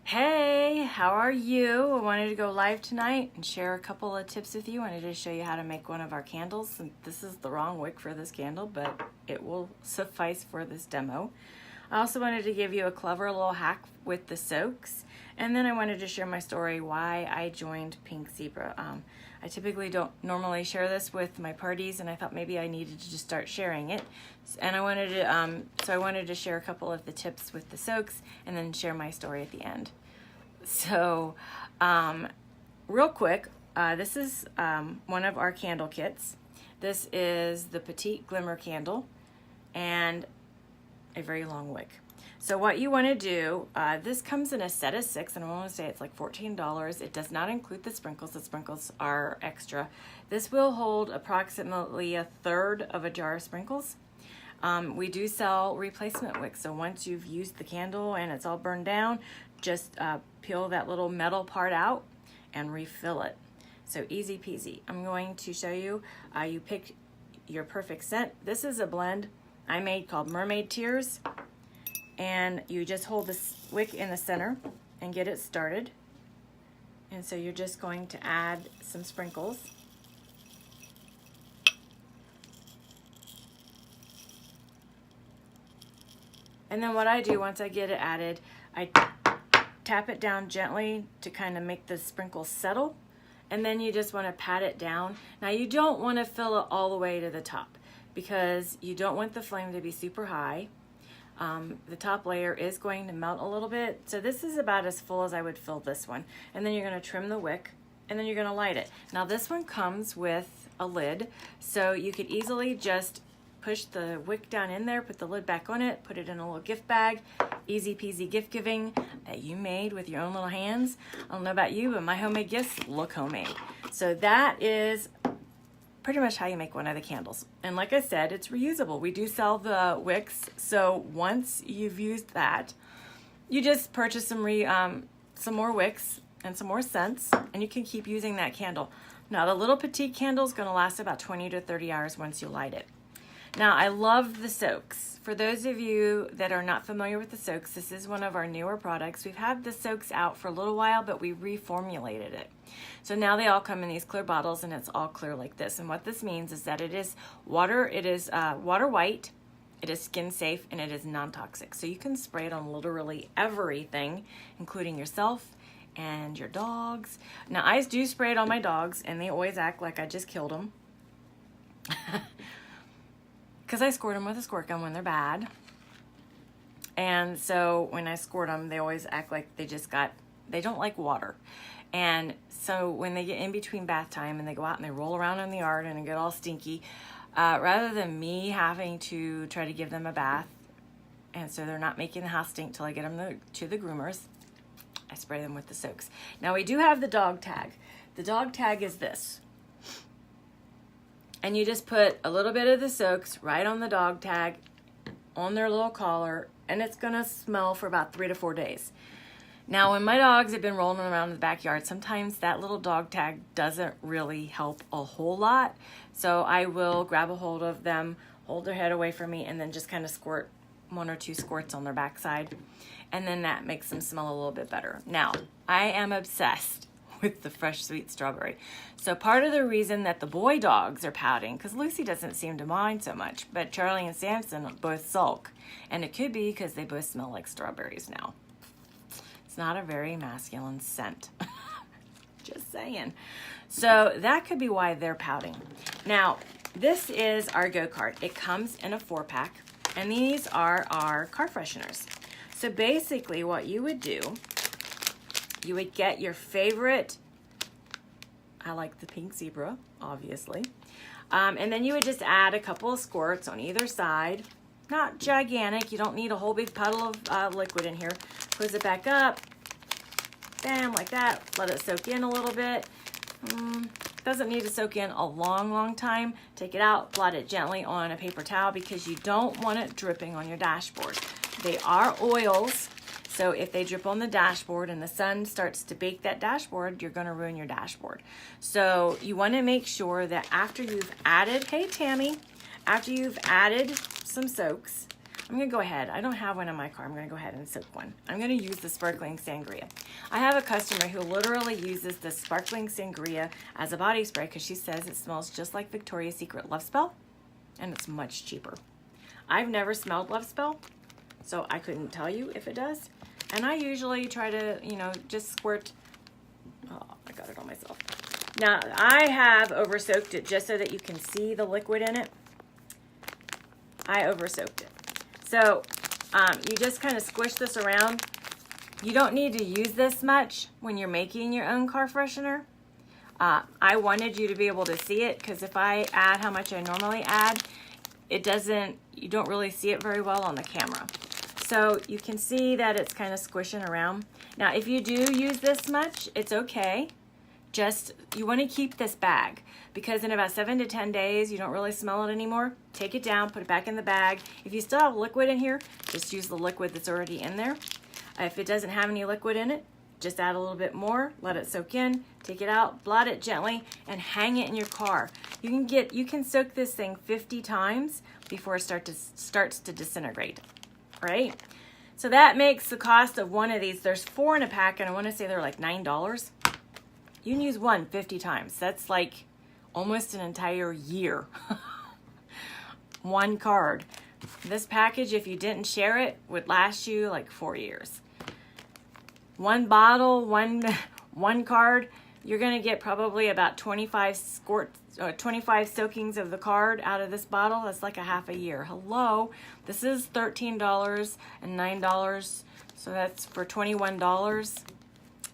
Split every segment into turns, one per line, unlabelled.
Hey, how are you? I wanted to go live tonight and share a couple of tips with you. I wanted to show you how to make one of our candles. And this is the wrong wick for this candle, but it will suffice for this demo. I also wanted to give you a clever little hack with the soaks. And then I wanted to share my story why I joined Pink Zebra. I typically don't normally share this with my parties, and I thought maybe I needed to just start sharing it. And I wanted to, so I wanted to share a couple of the tips with the soaks, and then share my story at the end. So, real quick, this is one of our candle kits. This is the Petite Glimmer candle, and a very long wick. So what you want to do, this comes in a set of 6, and I want to say it's like $14. It does not include the sprinkles. The sprinkles are extra. This will hold approximately a third of a jar of sprinkles. We do sell replacement wicks, so once you've used the candle and it's all burned down, just peel that little metal part out and refill it. So easy peasy. I'm going to show you, you pick your perfect scent. This is a blend I made called Mermaid Tears, and you just hold this wick in the center and get it started. And so you're just going to add some sprinkles. And then what I do once I get it added, I tap it down gently to kind of make the sprinkles settle. And then you just want to pat it down. Now you don't want to fill it all the way to the top because you don't want the flame to be super high. The top layer is going to melt a little bit. So this is about as full as I would fill this one. And then you're going to trim the wick, and then you're going to light it. Now this one comes with a lid, so you could easily just push the wick down in there, put the lid back on it, put it in a little gift bag. Easy peasy gift giving that you made with your own little hands. I don't know about you, but my homemade gifts look homemade. So that is pretty much how you make one of the candles. And like I said, it's reusable. We do sell the wicks, so once you've used that, you just purchase some more wicks and some more scents, and you can keep using that candle. Now the little petite candle is going to last about 20 to 30 hours once you light it. Now I love the soaks. For those of you that are not familiar with the soaks, this is one of our newer products. We've had the soaks out for a little while, but we reformulated it. So now they all come in these clear bottles, and it's all clear like this. And what this means is that it is water white, it is skin safe, and it is non-toxic. So you can spray it on literally everything, including yourself and your dogs. Now I do spray it on my dogs, and they always act like I just killed them. Because I squirt them with a squirt gun when they're bad. And so when I squirt them, they always act like they don't like water. And so when they get in between bath time and they go out and they roll around in the yard and they get all stinky, rather than me having to try to give them a bath, and so they're not making the house stink till I get them to the groomers, I spray them with the soaks. Now we do have the dog tag. The dog tag is this. And you just put a little bit of the soaks right on the dog tag, on their little collar, and it's gonna smell for about 3 to 4 days. Now, when my dogs have been rolling around in the backyard, sometimes that little dog tag doesn't really help a whole lot. So I will grab a hold of them, hold their head away from me, and then just kind of squirt 1 or 2 squirts on their backside. And then that makes them smell a little bit better. Now, I am obsessed with the fresh sweet strawberry. So part of the reason that the boy dogs are pouting, because Lucy doesn't seem to mind so much, but Charlie and Samson both sulk. And it could be because they both smell like strawberries now. It's not a very masculine scent. Just saying. So that could be why they're pouting. Now, this is our go-kart. It comes in a 4-pack, and these are our car fresheners. So basically what you would do, you would get your favorite, I like the Pink Zebra, obviously. And then you would just add a couple of squirts on either side. Not gigantic, you don't need a whole big puddle of liquid in here. Close it back up, bam, like that. Let it soak in a little bit. Doesn't need to soak in a long time. Take it out, blot it gently on a paper towel because you don't want it dripping on your dashboard. They are oils. So if they drip on the dashboard and the sun starts to bake that dashboard, you're gonna ruin your dashboard. So you wanna make sure that after you've added, hey Tammy, after you've added some soaks, I'm gonna go ahead. I don't have one in my car. I'm gonna go ahead and soak one. I'm gonna use the sparkling sangria. I have a customer who literally uses the sparkling sangria as a body spray because she says it smells just like Victoria's Secret Love Spell, and it's much cheaper. I've never smelled Love Spell, so I couldn't tell you if it does. And I usually try to, you know, just squirt. Oh, I got it on myself. Now, I have over soaked it just so that you can see the liquid in it. I over soaked it. So you just kind of squish this around. You don't need to use this much when you're making your own car freshener. I wanted you to be able to see it because if I add how much I normally add, you don't really see it very well on the camera. So you can see that it's kind of squishing around. Now, if you do use this much, it's okay. Just, you want to keep this bag because in about 7 to 10 days, you don't really smell it anymore. Take it down, put it back in the bag. If you still have liquid in here, just use the liquid that's already in there. If it doesn't have any liquid in it, just add a little bit more, let it soak in, take it out, blot it gently, and hang it in your car. You can soak this thing 50 times before it starts to disintegrate, right? So that makes the cost of one of these, there's 4 in a pack, and I want to say they're like $9. You can use one 50 times. That's like almost an entire year. One card. This package, if you didn't share it, would last you like 4 years. One bottle, one card, you're going to get probably about 25 soakings of the card out of this bottle. That's like a half a year. Hello, this is $13 and $9, so that's for $21.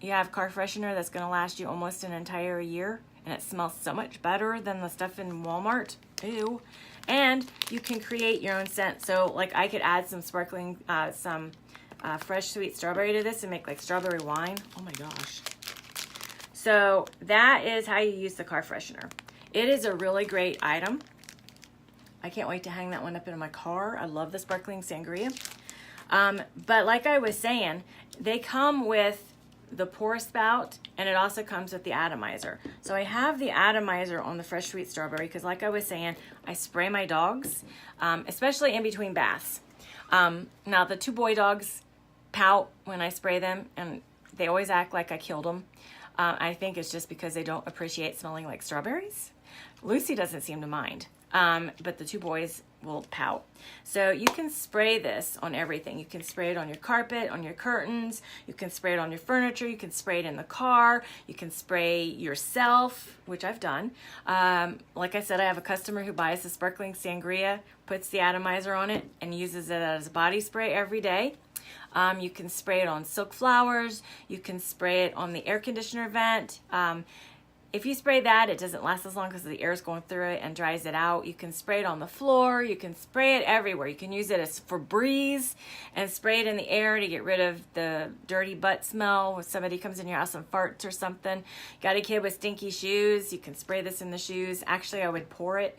You have car freshener that's going to last you almost an entire year, and it smells so much better than the stuff in Walmart. Ew. And you can create your own scent. So like I could add some sparkling, fresh sweet strawberry to this and make like strawberry wine. Oh my gosh. So that is how you use the car freshener. It is a really great item. I can't wait to hang that one up in my car. I love the sparkling sangria. But like I was saying, they come with the pour spout, and it also comes with the atomizer. So I have the atomizer on the fresh sweet strawberry because like I was saying, I spray my dogs, especially in between baths. Now the 2 boy dogs pout when I spray them, and they always act like I killed them. I think it's just because they don't appreciate smelling like strawberries. Lucy doesn't seem to mind, but the 2 boys will pout. So you can spray this on everything. You can spray it on your carpet, on your curtains. You can spray it on your furniture. You can spray it in the car. You can spray yourself, which I've done. Like I said, I have a customer who buys the sparkling sangria, puts the atomizer on it, and uses it as a body spray every day. You can spray it on silk flowers. You can spray it on the air conditioner vent. If you spray that, it doesn't last as long because the air is going through it and dries it out. You can spray it on the floor. You can spray it everywhere. You can use it as Febreze and spray it in the air to get rid of the dirty butt smell when somebody comes in your house and farts or something. Got a kid with stinky shoes, you can spray this in the shoes. Actually, I would pour it.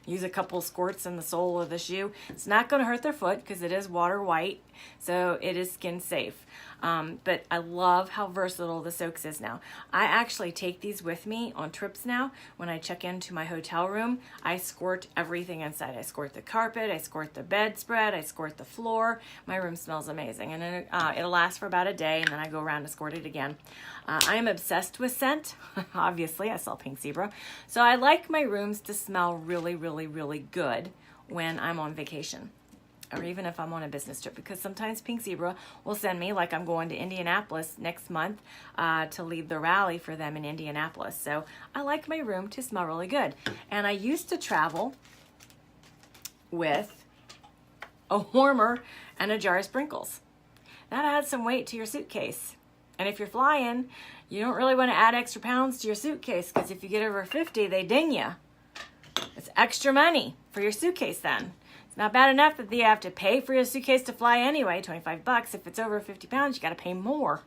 Use a couple squirts in the sole of the shoe. It's not going to hurt their foot because it is water white, so it is skin safe. But I love how versatile the soaks is now. I actually take these with me on trips now. When I check into my hotel room, I squirt everything inside. I squirt the carpet, I squirt the bedspread, I squirt the floor. My room smells amazing, and then, it'll last for about a day, and then I go around and squirt it again. I am obsessed with scent. Obviously, I sell Pink Zebra. So I like my rooms to smell really, really, really good when I'm on vacation, or even if I'm on a business trip, because sometimes Pink Zebra will send me, like I'm going to Indianapolis next month to lead the rally for them in Indianapolis. So I like my room to smell really good. And I used to travel with a warmer and a jar of sprinkles. That adds some weight to your suitcase. And if you're flying, you don't really want to add extra pounds to your suitcase, because if you get over 50, they ding you. It's extra money for your suitcase then. Not bad enough that you have to pay for your suitcase to fly anyway, $25. If it's over 50 pounds, you got to pay more.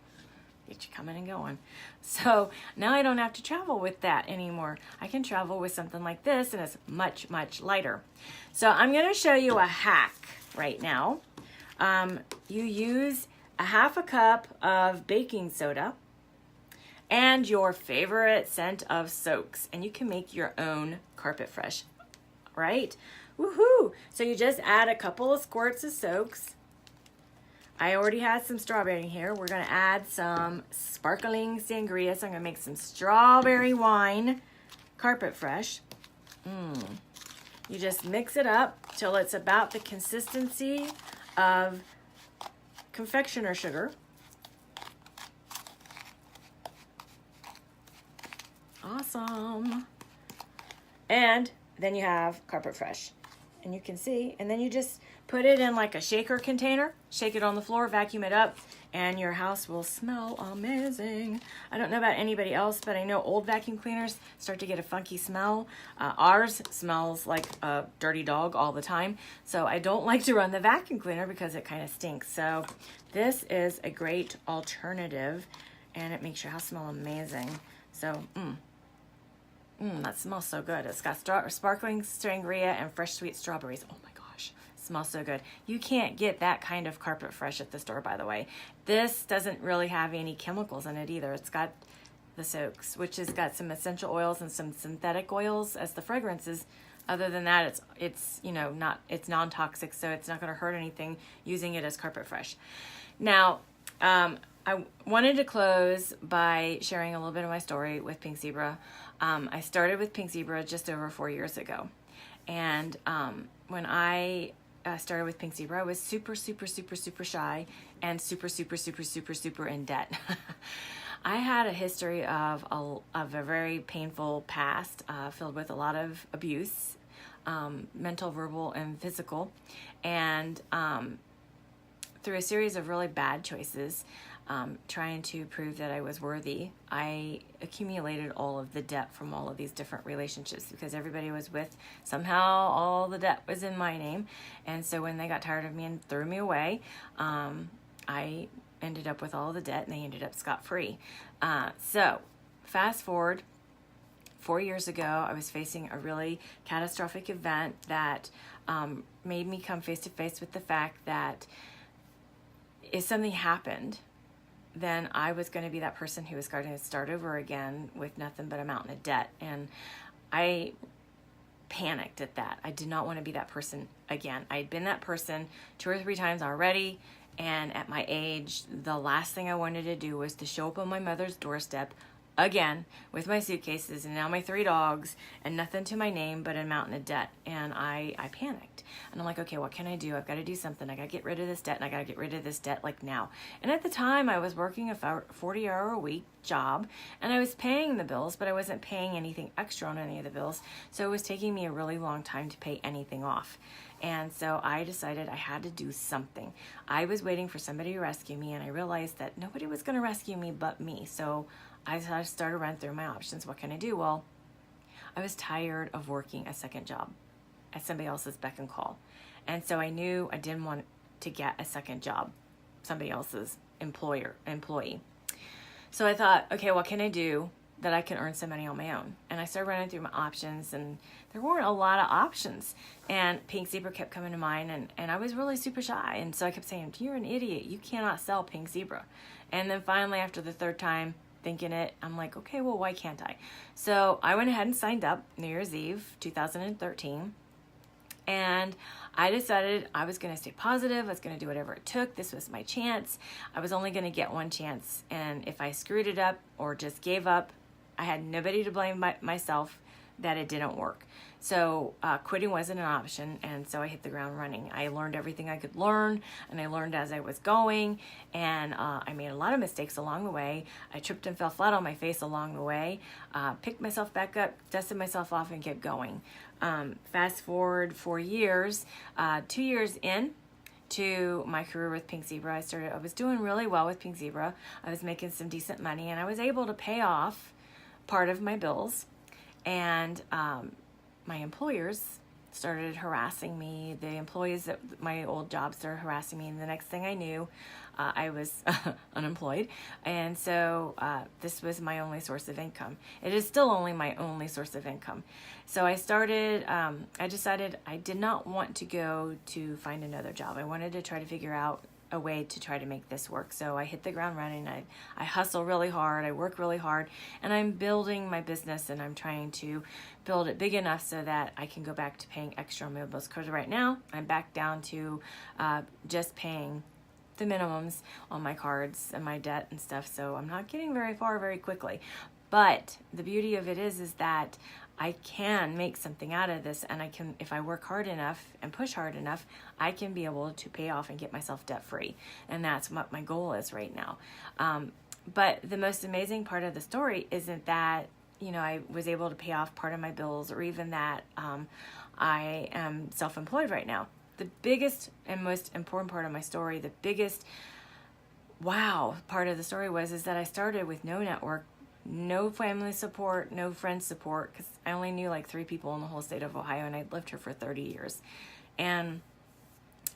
Get you coming and going. So now I don't have to travel with that anymore. I can travel with something like this, and it's much, much lighter. So I'm going to show you a hack right now. You use a half a cup of baking soda and your favorite scent of soaks, and you can make your own Carpet Fresh, right? Woohoo! So you just add a couple of squirts of soaks. I already had some strawberry here. We're going to add some sparkling sangria. So I'm going to make some strawberry wine, Carpet Fresh. You just mix it up till it's about the consistency of confectioner sugar. Awesome. And then you have Carpet Fresh. And you can see, and then you just put it in like a shaker container, shake it on the floor, vacuum it up, and your house will smell amazing. I don't know about anybody else, but I know old vacuum cleaners start to get a funky smell. Ours smells like a dirty dog all the time, so I don't like to run the vacuum cleaner because it kind of stinks. So this is a great alternative, and it makes your house smell amazing. So, that smells so good. It's got sparkling sangria and fresh sweet strawberries. Oh my gosh, smells so good. You can't get that kind of Carpet Fresh at the store, by the way. This doesn't really have any chemicals in it either. It's got the soaks, which has got some essential oils and some synthetic oils as the fragrances. Other than that, it's non-toxic, so it's not going to hurt anything using it as Carpet Fresh. Now, I wanted to close by sharing a little bit of my story with Pink Zebra. I started with Pink Zebra just over 4 years ago. And when I started with Pink Zebra, I was super, super, super, super shy and super, super, super, super, super in debt. I had a history of a very painful past filled with a lot of abuse, mental, verbal, and physical. And through a series of really bad choices, trying to prove that I was worthy, I accumulated all of the debt from all of these different relationships because everybody was with, somehow all the debt was in my name. And so when they got tired of me and threw me away, I ended up with all the debt and they ended up scot-free. So fast forward 4 years ago, I was facing a really catastrophic event that made me come face to face with the fact that if something happened, then I was going to be that person who was going to start over again with nothing but a mountain of debt. And I panicked at that. I did not want to be that person again. I'd been that person 2 or 3 times already. And at my age, the last thing I wanted to do was to show up on my mother's doorstep again with my suitcases and now my 3 dogs and nothing to my name but a mountain of debt. And I panicked. And I'm like, okay, what can I do? I've got to do something. I got to get rid of this debt, and I got to get rid of this debt like now. And at the time, I was working a 40-hour-a-week job, and I was paying the bills, but I wasn't paying anything extra on any of the bills. So it was taking me a really long time to pay anything off. And so I decided I had to do something. I was waiting for somebody to rescue me, and I realized that nobody was going to rescue me but me. So I started running through my options. What can I do? Well, I was tired of working a second job at somebody else's beck and call. And so I knew I didn't want to get a second job, somebody else's employee. So I thought, okay, what can I do that I can earn some money on my own? And I started running through my options, and there weren't a lot of options. And Pink Zebra kept coming to mind, and I was really super shy. And so I kept saying, you're an idiot. You cannot sell Pink Zebra. And then finally, after the 3rd time, thinking it, I'm like, okay, well, why can't I? So I went ahead and signed up New Year's Eve, 2013. And I decided I was going to stay positive. I was going to do whatever it took. This was my chance. I was only going to get one chance. And if I screwed it up or just gave up, I had nobody to blame myself that it didn't work. So quitting wasn't an option, and so I hit the ground running. I learned everything I could learn, and I learned as I was going, and I made a lot of mistakes along the way. I tripped and fell flat on my face along the way, picked myself back up, dusted myself off, and kept going. Fast forward 4 years, 2 years in to my career with Pink Zebra, I was doing really well with Pink Zebra. I was making some decent money, and I was able to pay off part of my bills. And my employers started harassing me. The employees at my old job started harassing me. And the next thing I knew, I was unemployed. And so this was my only source of income. It is still only my only source of income. So I decided I did not want to go to find another job. I wanted to try to figure out a way to try to make this work. So I hit the ground running. I hustle really hard. I work really hard, and I'm building my business, and I'm trying to build it big enough so that I can go back to paying extra on my bills. Because right now I'm back down to just paying the minimums on my cards and my debt and stuff. So I'm not getting very far very quickly. But the beauty of it is that I can make something out of this, and I can, if I work hard enough and push hard enough, I can be able to pay off and get myself debt free. And that's what my goal is right now. But the most amazing part of the story isn't that, you know, I was able to pay off part of my bills, or even that I am self-employed right now. The biggest and most important part of my story, the biggest wow part of the story is that I started with no network, no family support, no friend support, because I only knew like 3 people in the whole state of Ohio, and I'd lived here for 30 years. And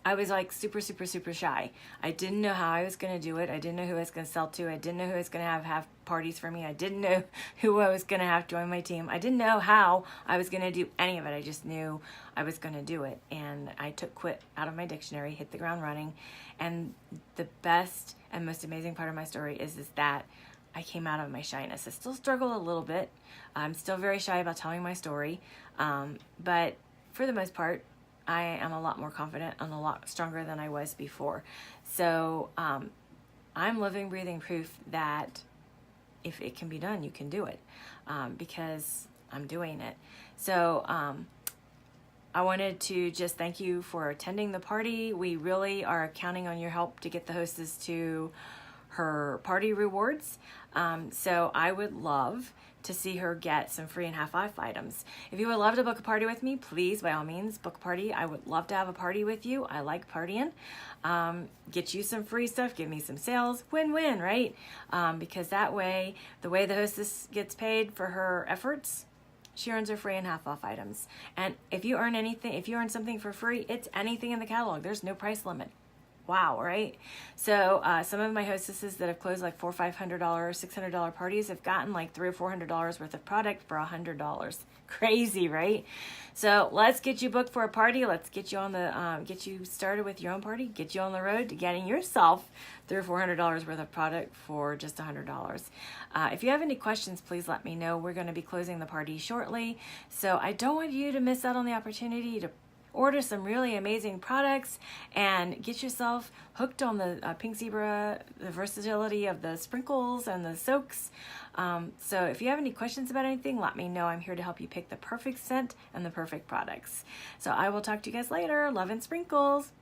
I was like super, super, super shy. I didn't know how I was going to do it. I didn't know who I was going to sell to. I didn't know who was going to have parties for me. I didn't know who I was going to have join my team. I didn't know how I was going to do any of it. I just knew I was going to do it. And I took quit out of my dictionary, hit the ground running. And the best and most amazing part of my story is that I came out of my shyness. I still struggle a little bit. I'm still very shy about telling my story. But for the most part, I am a lot more confident and a lot stronger than I was before. So I'm living, breathing proof that if it can be done, you can do it, because I'm doing it. So I wanted to just thank you for attending the party. We really are counting on your help to get the hostess to her party rewards. So I would love to see her get some free and half-off items. If you would love to book a party with me, please, by all means, book a party. I would love to have a party with you. I like partying. Get you some free stuff, give me some sales, win-win, right? Because that way, the way the hostess gets paid for her efforts, she earns her free and half-off items. And if you earn anything, if you earn something for free, it's anything in the catalog. There's no price limit. Wow, right? So some of my hostesses that have closed like $400, $500, $600 parties have gotten like $300 or $400 worth of product for $100. Crazy, right? So let's get you booked for a party. Let's get you on the get you started with your own party. Get you on the road to getting yourself $300 or $400 worth of product for just $100. If you have any questions, please let me know. We're going to be closing the party shortly, so I don't want you to miss out on the opportunity to order some really amazing products and get yourself hooked on the Pink Zebra, the versatility of the sprinkles and the soaks. So if you have any questions about anything, let me know. I'm here to help you pick the perfect scent and the perfect products. So I will talk to you guys later. Love and sprinkles.